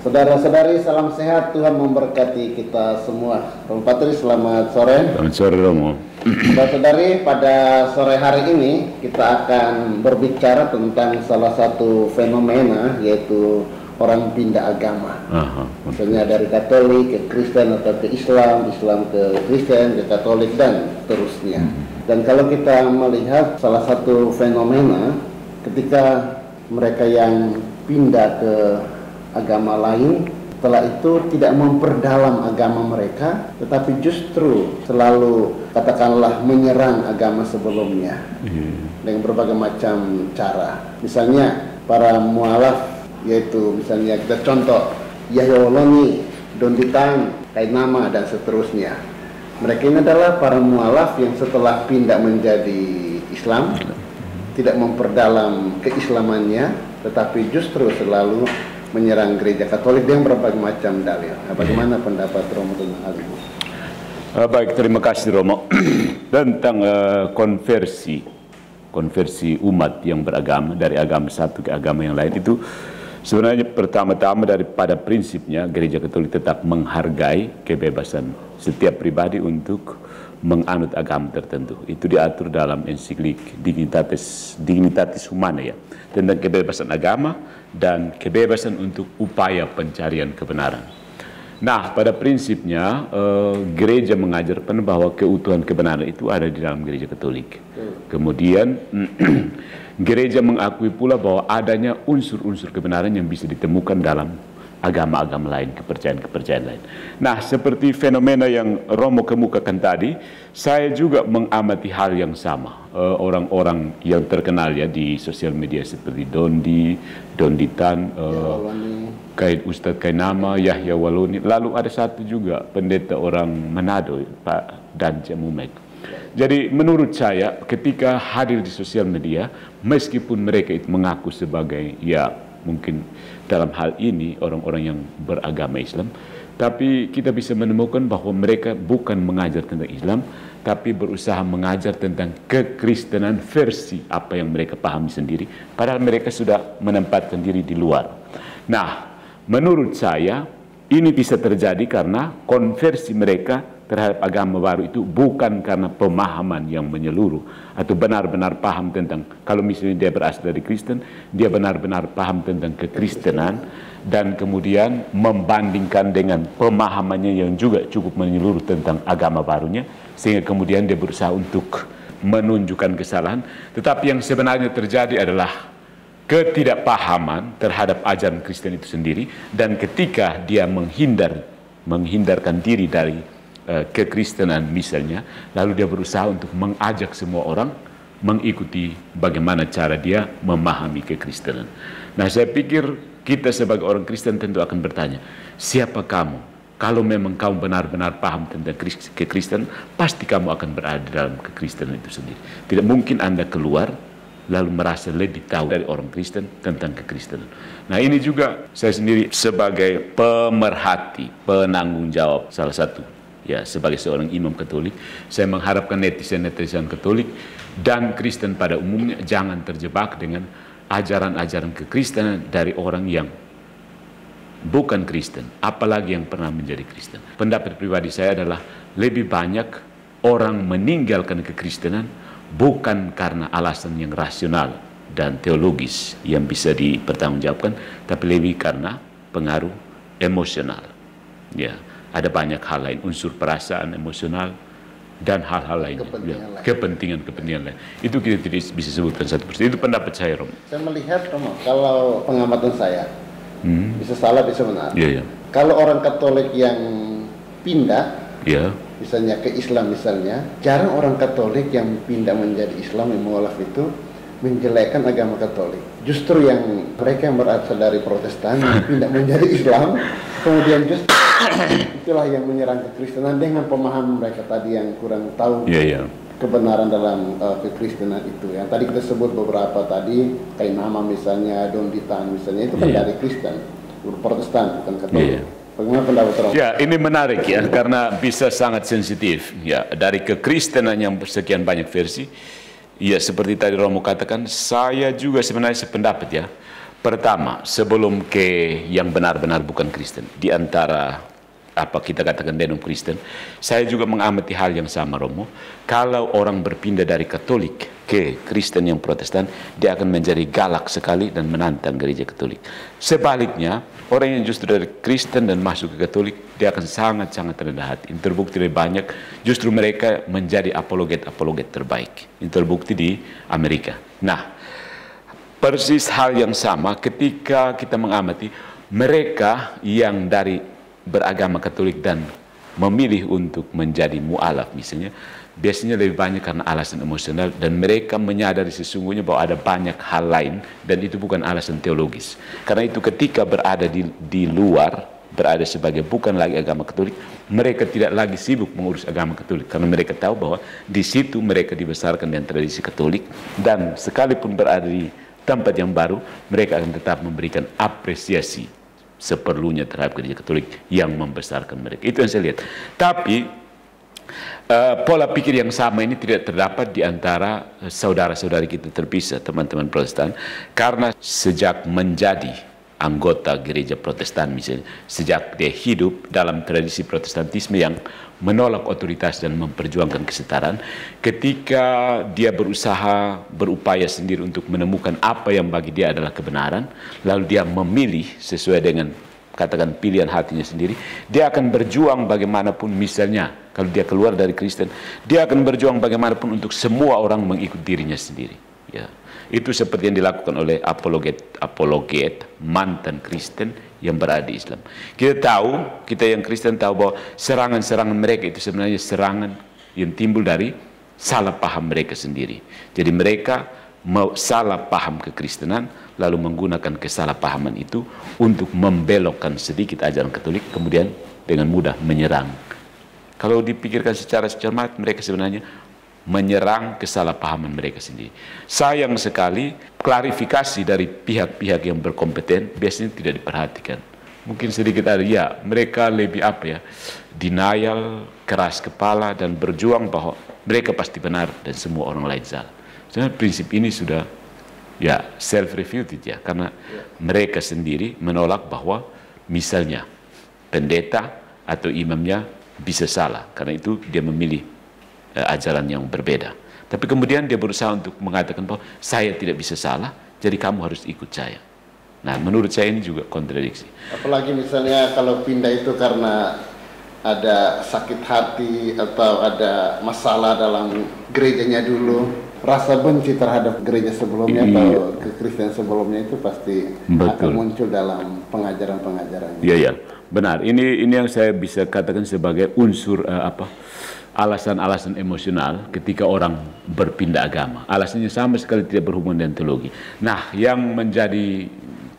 Saudara-saudari, salam sehat, Tuhan memberkati kita semua. Romo Patri, selamat sore. Selamat sore, Romo. Saudara-saudari, pada sore hari ini kita akan berbicara tentang salah satu fenomena, yaitu orang pindah agama. Misalnya dari Katolik ke Kristen atau ke Islam, Islam ke Kristen, ke Katolik, dan seterusnya. Dan kalau kita melihat salah satu fenomena, ketika mereka yang pindah ke agama lain, setelah itu tidak memperdalam agama mereka, tetapi justru selalu katakanlah menyerang agama sebelumnya dengan berbagai macam cara. Misalnya para mualaf, yaitu misalnya kita contoh Yahya Waloni, Don Ditang, Kainama, dan seterusnya. Mereka ini adalah para mualaf yang setelah pindah menjadi Islam tidak memperdalam keislamannya, tetapi justru selalu menyerang gereja Katolik dengan berbagai macam dalil. Bagaimana pendapat Romo tentang hal ini? Baik, terima kasih Romo. Tentang konversi umat yang beragama dari agama satu ke agama yang lain, itu sebenarnya pertama-tama daripada prinsipnya gereja Katolik tetap menghargai kebebasan setiap pribadi untuk menganut agama tertentu. Itu diatur dalam ensiklik Dignitatis Humana, ya, tentang kebebasan agama dan kebebasan untuk upaya pencarian kebenaran. Nah, pada prinsipnya gereja mengajarkan bahwa keutuhan kebenaran itu ada di dalam gereja Katolik. Kemudian gereja mengakui pula bahwa adanya unsur-unsur kebenaran yang bisa ditemukan dalam agama-agama lain, kepercayaan-kepercayaan lain. Nah, seperti fenomena yang Romo kemukakan tadi, saya juga mengamati hal yang sama. Orang-orang yang terkenal ya di sosial media seperti Don Ditang, Ustadz Kainama, Yahya Waloni. Lalu ada satu juga pendeta orang Manado, Pak Danja Mumek. Jadi menurut saya ketika hadir di sosial media, meskipun mereka itu mengaku sebagai mungkin dalam hal ini orang-orang yang beragama Islam, tapi kita bisa menemukan bahwa mereka bukan mengajar tentang Islam, tapi berusaha mengajar tentang kekristenan versi apa yang mereka pahami sendiri, padahal mereka sudah menempatkan diri di luar. Nah, menurut saya ini bisa terjadi karena konversi mereka terhadap agama baru itu bukan karena pemahaman yang menyeluruh atau benar-benar paham tentang, kalau misalnya dia berasal dari Kristen, dia benar-benar paham tentang kekristenan dan kemudian membandingkan dengan pemahamannya yang juga cukup menyeluruh tentang agama barunya, sehingga kemudian dia berusaha untuk menunjukkan kesalahan. Tetapi yang sebenarnya terjadi adalah ketidakpahaman terhadap ajaran Kristen itu sendiri, dan ketika dia menghindarkan diri dari kekristenan misalnya, lalu dia berusaha untuk mengajak semua orang mengikuti bagaimana cara dia memahami kekristenan. Nah, saya pikir kita sebagai orang Kristen tentu akan bertanya, siapa kamu? Kalau memang kamu benar-benar paham tentang kekristenan, pasti kamu akan berada dalam kekristenan itu sendiri. Tidak mungkin Anda keluar lalu merasa lebih tahu dari orang Kristen tentang kekristenan. Nah, ini juga saya sendiri sebagai pemerhati, penanggung jawab salah satu, ya, sebagai seorang imam Katolik, saya mengharapkan netizen-netizen Katolik dan Kristen pada umumnya jangan terjebak dengan ajaran-ajaran kekristenan dari orang yang bukan Kristen, apalagi yang pernah menjadi Kristen. Pendapat pribadi saya adalah lebih banyak orang meninggalkan kekristenan bukan karena alasan yang rasional dan teologis yang bisa dipertanggungjawabkan, tapi lebih karena pengaruh emosional. Ya, ada banyak hal lain, unsur perasaan, emosional, dan hal-hal lain, kepentingan lain. Itu kita tidak bisa sebutkan satu persatu. Itu pendapat saya, Romo. Saya melihat, Romo, kalau pengamatan saya, bisa salah, bisa benar. Kalau orang Katolik yang pindah, misalnya ke Islam misalnya, jarang orang Katolik yang pindah menjadi Islam, yang mualaf itu menjelekkan agama Katolik. Justru yang mereka yang berasal dari Protestan yang pindah menjadi Islam, kemudian justru itulah yang menyerang kekristenan dengan pemahaman mereka tadi yang kurang tahu kebenaran dalam kekristenan itu. Yang tadi kita sebut beberapa tadi, Kainama misalnya, Don Ditang misalnya, itu kan dari Kristen, Protestan, bukan Katolik. Bagaimana pendapat Romo? Ya, ini menarik ya, karena bisa sangat sensitif. Ya, dari kekristenan yang sekian banyak versi, ya seperti tadi Romo katakan, saya juga sebenarnya sependapat ya, Pertama, sebelum ke yang benar-benar bukan Kristen, di antara apa kita katakan denom Kristen, saya juga mengamati hal yang sama, Romo. Kalau orang berpindah dari Katolik ke Kristen yang Protestan, dia akan menjadi galak sekali dan menantang gereja Katolik. Sebaliknya, orang yang justru dari Kristen dan masuk ke Katolik, dia akan sangat-sangat rendah hati. Ini terbukti dari banyak, justru mereka menjadi apologet-apologet terbaik. Ini terbukti di Amerika. Nah, persis hal yang sama ketika kita mengamati mereka yang dari beragama Katolik dan memilih untuk menjadi mu'alaf misalnya, biasanya lebih banyak karena alasan emosional, dan mereka menyadari sesungguhnya bahwa ada banyak hal lain dan itu bukan alasan teologis. Karena itu ketika berada di luar, berada sebagai bukan lagi agama Katolik, mereka tidak lagi sibuk mengurus agama Katolik karena mereka tahu bahwa di situ mereka dibesarkan dengan tradisi Katolik, dan sekalipun berada di tempat yang baru, mereka akan tetap memberikan apresiasi seperlunya terhadap gereja Katolik yang membesarkan mereka. Itu yang saya lihat. Tapi pola pikir yang sama ini tidak terdapat di antara saudara-saudari kita terpisah, teman-teman Protestan, karena sejak menjadi anggota gereja Protestan misalnya, sejak dia hidup dalam tradisi Protestantisme yang menolak otoritas dan memperjuangkan kesetaraan, ketika dia berupaya sendiri untuk menemukan apa yang bagi dia adalah kebenaran, lalu dia memilih sesuai dengan katakan pilihan hatinya sendiri, dia akan berjuang bagaimanapun. Misalnya kalau dia keluar dari Kristen, dia akan berjuang bagaimanapun untuk semua orang mengikut dirinya sendiri, ya. Itu seperti yang dilakukan oleh apologet mantan Kristen yang berada di Islam. Kita tahu, kita yang Kristen tahu bahwa serangan-serangan mereka itu sebenarnya serangan yang timbul dari salah paham mereka sendiri. Jadi mereka salah paham kekristenan, lalu menggunakan kesalahpahaman itu untuk membelokkan sedikit ajaran Katolik, kemudian dengan mudah menyerang. Kalau dipikirkan secara cermat, mereka sebenarnya menyerang kesalahpahaman mereka sendiri. Sayang sekali klarifikasi dari pihak-pihak yang berkompeten biasanya tidak diperhatikan. Mungkin sedikit ada, ya mereka lebih denial, keras kepala, dan berjuang bahwa mereka pasti benar dan semua orang lain salah. Sebenarnya prinsip ini sudah self-refuted ya, karena mereka sendiri menolak bahwa misalnya pendeta atau imamnya bisa salah, karena itu dia memilih ajaran yang berbeda. Tapi kemudian dia berusaha untuk mengatakan bahwa saya tidak bisa salah, jadi kamu harus ikut saya. Nah, menurut saya ini juga kontradiksi. Apalagi misalnya kalau pindah itu karena ada sakit hati atau ada masalah dalam gerejanya dulu, rasa benci terhadap gereja sebelumnya atau kekristenan sebelumnya itu pasti akan muncul dalam pengajaran-pengajarannya. Iya, benar. Ini yang saya bisa katakan sebagai unsur alasan-alasan emosional ketika orang berpindah agama. Alasannya sama sekali tidak berhubungan dengan teologi. Nah, yang menjadi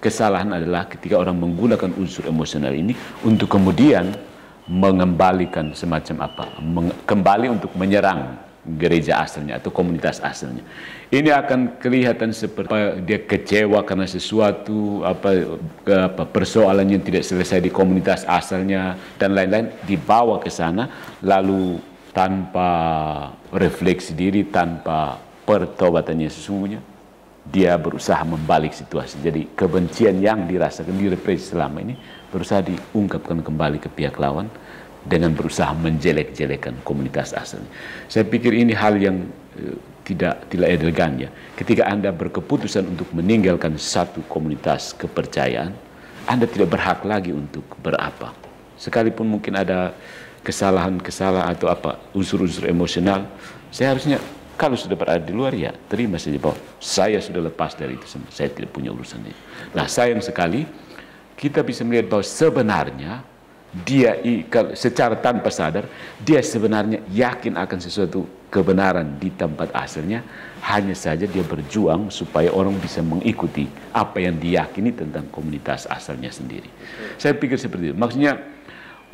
kesalahan adalah ketika orang menggunakan unsur emosional ini untuk kemudian mengembalikan semacam kembali untuk menyerang gereja asalnya atau komunitas asalnya. Ini akan kelihatan seperti dia kecewa karena sesuatu persoalan yang tidak selesai di komunitas asalnya dan lain-lain, dibawa ke sana lalu tanpa refleksi diri, tanpa pertobatannya sesungguhnya, dia berusaha membalik situasi. Jadi kebencian yang dirasakan, direpresi selama ini, berusaha diungkapkan kembali ke pihak lawan dengan berusaha menjelek-jelekan komunitas asalnya. Saya pikir ini hal yang tidak elegan ya. Ketika Anda berkeputusan untuk meninggalkan satu komunitas kepercayaan, Anda tidak berhak lagi untuk berapa. Sekalipun mungkin ada kesalahan atau unsur-unsur emosional, saya harusnya kalau sudah berada di luar ya terima saja bahwa saya sudah lepas dari itu semua, saya tidak punya urusan itu. Nah, sayang sekali kita bisa melihat bahwa sebenarnya dia secara tanpa sadar dia sebenarnya yakin akan sesuatu kebenaran di tempat asalnya, hanya saja dia berjuang supaya orang bisa mengikuti apa yang diyakini tentang komunitas asalnya sendiri. Saya pikir seperti itu. Maksudnya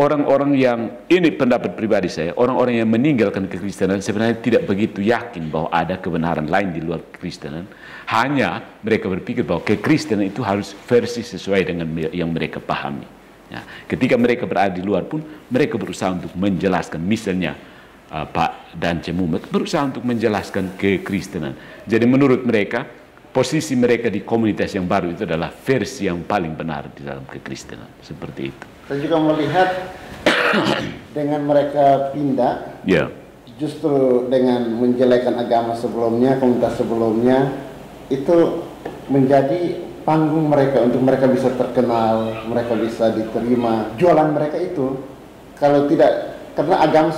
orang-orang yang, ini pendapat pribadi saya, orang-orang yang meninggalkan kekristenan sebenarnya tidak begitu yakin bahwa ada kebenaran lain di luar kekristenan. Hanya mereka berpikir bahwa kekristenan itu harus versi sesuai dengan yang mereka pahami. Ya, ketika mereka berada di luar pun, mereka berusaha untuk menjelaskan, misalnya Pak Dance Mumet berusaha untuk menjelaskan kekristenan. Jadi menurut mereka, posisi mereka di komunitas yang baru itu adalah versi yang paling benar di dalam kekristenan, seperti itu. Saya juga melihat dengan mereka pindah, Ya. justru dengan menjelekan agama sebelumnya, komunitas sebelumnya, itu menjadi panggung mereka untuk mereka bisa terkenal, mereka bisa diterima. Jualan mereka itu, kalau tidak, karena agama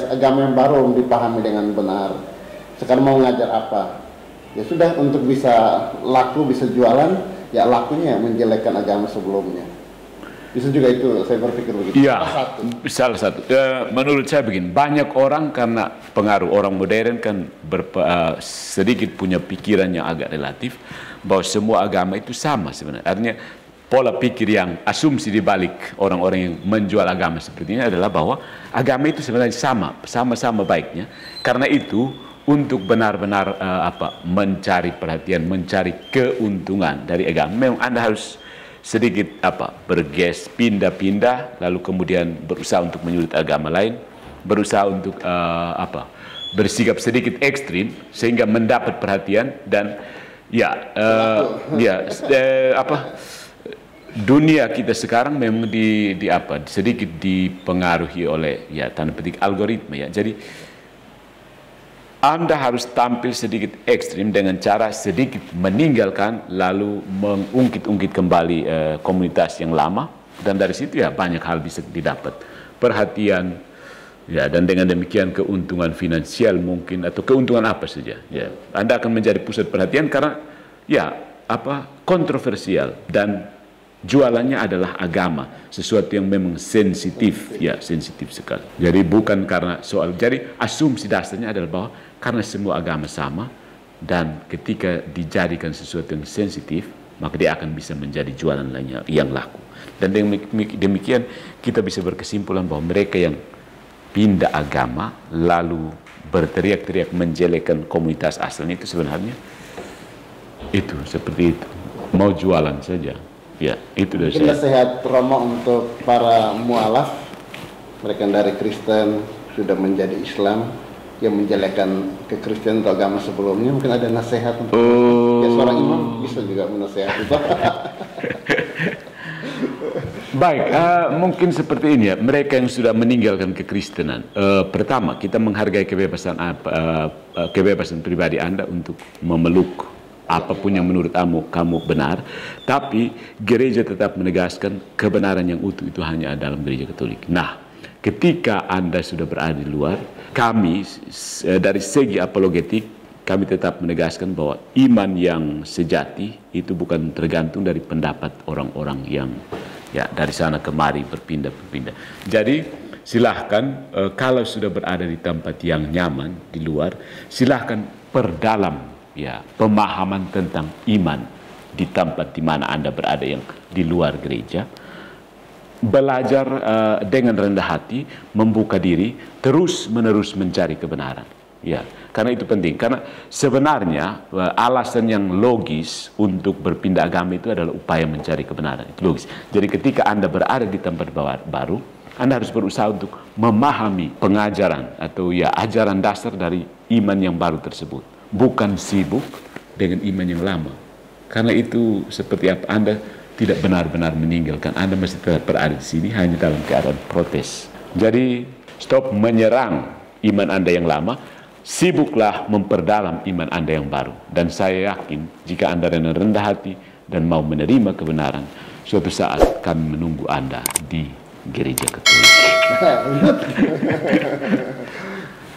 agama yang baru dipahami dengan benar. Sekarang mau ngajar apa? Ya sudah, untuk bisa laku, bisa jualan, ya lakunya menjelekkan agama sebelumnya. Bisa juga itu, saya berpikir begitu. Iya, salah satu. Menurut saya begini, banyak orang karena pengaruh orang modern kan sedikit punya pikiran yang agak relatif bahwa semua agama itu sama sebenarnya. Artinya pola pikir yang asumsi di balik orang-orang yang menjual agama seperti ini adalah bahwa agama itu sebenarnya sama-sama baiknya. Karena itu untuk benar-benar mencari perhatian, mencari keuntungan dari agama, memang Anda harus sedikit pindah-pindah, lalu kemudian berusaha untuk menyulut agama lain, berusaha untuk bersikap sedikit ekstrim sehingga mendapat perhatian dan dunia kita sekarang memang sedikit dipengaruhi oleh tanda petik algoritma ya. Jadi Anda harus tampil sedikit ekstrim dengan cara sedikit meninggalkan lalu mengungkit-ungkit kembali komunitas yang lama, dan dari situ ya banyak hal bisa didapat, perhatian ya, dan dengan demikian keuntungan finansial mungkin atau keuntungan apa saja ya. Anda akan menjadi pusat perhatian karena kontroversial dan jualannya adalah agama, sesuatu yang memang sensitif sekali. Jadi bukan karena jadi asumsi dasarnya adalah bahwa karena semua agama sama, dan ketika dijadikan sesuatu yang sensitif, maka dia akan bisa menjadi jualan lainnya yang laku. Dan demikian kita bisa berkesimpulan bahwa mereka yang pindah agama lalu berteriak-teriak menjelekkan komunitas asalnya itu sebenarnya itu seperti itu, mau jualan saja. Ya, itu dari saya. Nasihat Romo untuk para mualaf, mereka yang dari Kristen sudah menjadi Islam, yang menjelekkan kekristenan atau agama sebelumnya, mungkin ada nasihat untuk ya, seorang imam bisa juga menasehati. Baik, mungkin seperti ini ya, mereka yang sudah meninggalkan kekristenan. Pertama, kita menghargai kebebasan pribadi Anda untuk memeluk apapun yang menurut kamu benar, tapi gereja tetap menegaskan kebenaran yang utuh itu hanya dalam gereja Katolik. Nah, ketika Anda sudah berada di luar, kami dari segi apologetik, kami tetap menegaskan bahwa iman yang sejati itu bukan tergantung dari pendapat orang-orang yang dari sana kemari berpindah-pindah. Jadi silahkan kalau sudah berada di tempat yang nyaman di luar, silahkan perdalam pemahaman tentang iman di tempat di mana Anda berada yang di luar gereja. Belajar dengan rendah hati, membuka diri, terus-menerus mencari kebenaran. Ya, karena itu penting. Karena sebenarnya alasan yang logis untuk berpindah agama itu adalah upaya mencari kebenaran. Itu logis. Jadi ketika Anda berada di tempat baru, Anda harus berusaha untuk memahami pengajaran atau ajaran dasar dari iman yang baru tersebut. Bukan sibuk dengan iman yang lama. Karena itu seperti apa, Anda tidak benar-benar meninggalkan, Anda masih tetap berada di sini hanya dalam keadaan protes. Jadi stop menyerang iman Anda yang lama, sibuklah memperdalam iman Anda yang baru. Dan saya yakin jika Anda rendah hati dan mau menerima kebenaran, suatu saat kami menunggu Anda di gereja Katolik.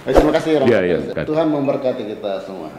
Terima kasih, Romo. Ya, Tuhan memberkati kita semua.